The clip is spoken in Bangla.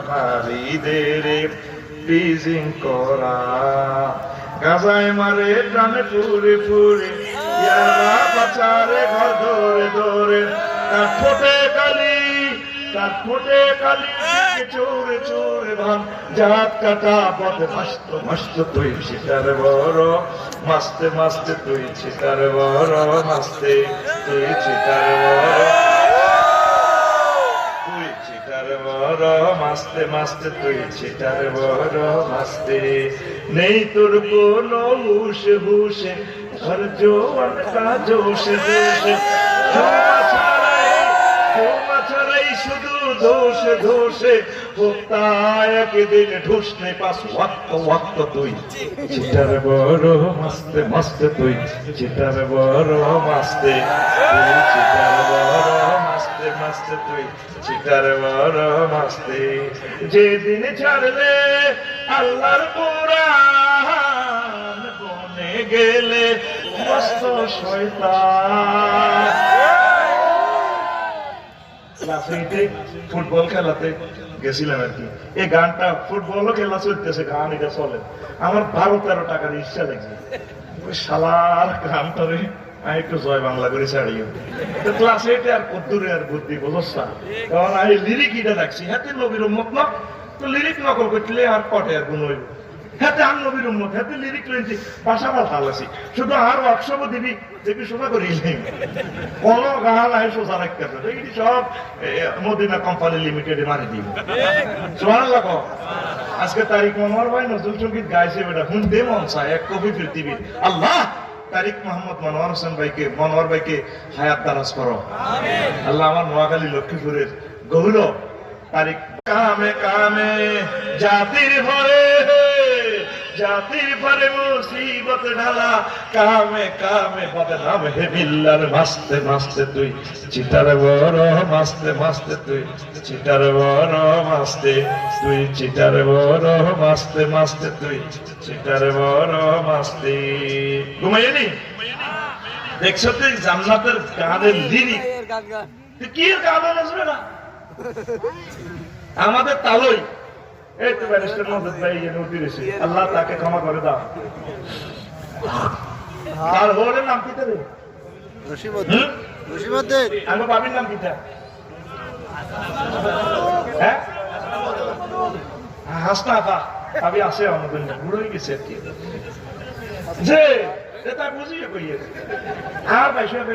বাড়িদেরে প্রিজিং করা গাজায় মারে প্রাণে ফুরে ফুরে ইয়ারা বাচারে ঘর ধরে ধরে তার ঠোঁটে কালি চোরে চোরে ভান জাত কাটা পথে মস্ত মস্ত তুই ছিটার বড় মাস্তে মাস্তে তুই ছিটার বড় মাস্তে তুই ছিটার বড় মাস্তে মাস্তে তুই ছিটার বড় মাস্তে নেই তোর কোনো হুশে হুশে ঘর জোয়ানটা জোশে জোশে ছাড়াই শুধু দোষে দোষে হোতায় একদিন ঢুসনে পাস ওয়াক্ত ওয়াক্ত তুই ছিটার বড় মাস্তে মাস্তে তুই ছিটার বড় মাস্তে তুই ছিটার বড় মাস্তে মাস্তে তুই ছিটার বড় মাস্তে যেদিন ছাড়লে আল্লাহর কোরআন বনে গেলে মস্ত শয়তান ফুটবল খেলাতে গেছিলাম আর কি এই গানটা ফুটবলও খেলা চলতেছে গান এটা চলে আমার 12-13 টাকার ইচ্ছা দেখছে ওই শালার গানটারে আমি একটু জয় বাংলা করে ছাড়িও ক্লাস 8 আর কদ্দুরে আর বুদ্ধি বোঝা কারণ আমি লিরিক এটা দেখছি হাতে নবীর উম্মত না তো লিরিক নকল করলে আর পটে আর গুণ হইব হাতে আর নবীর উম্মত হাতে লিরিক রয়েছে ভাষা আমার ভালো আছে শুধু আর ওয়ার্কশপও দিবি দেখবি সোজা করি কোন গান আয় সোজা রাখতে হবে এইটি সব মদিনা কোম্পানি লিমিটেডে মারি দিব সুবহানাল্লাহ আজকে তারিক মনোয়ার ভাই নজরুল সঙ্গীত গাইছে বেটা শুনতে মন চায় এক কবি পৃথিবীর আল্লাহ তারিক মোহাম্মদ মনোয়ার হোসেন মনোয়ার ভাইকে হায়াত দারাজ করো আল্লাহ আমার নোয়াখালী লক্ষ্মীপুরের গৌর তারিক কামে কামে জাতির ভরে মুসিবত ঢালা কামে কামে বদনাম হে বিল্লার মাস্তে মাস্তে তুই চিটার বড় মাস্তে মাস্তে তুই চিটার বড় মাস্তে তুই চিটার বড় মাস্তে মাস্তে তুই চিটার বড় মাস্তে ঘুমাইনি দেখছো তুই জান্নাতের গানের লিরিক কি গান আসবে না আমাদের তালই এই তো ব্যারিস্টার মদত ভাই নদী রয়েছে আল্লাহ তাকে ক্ষমা করে দাও তার হোরের নাম কি রে আমার বাবির নাম কিটা হ্যাঁ হাসনা আপা ভাবি আছে আমাদের বুড়ো হয়ে গেছে আর কি যে এটা বুঝিয়ে কইয়ে আর ভাই সাহেব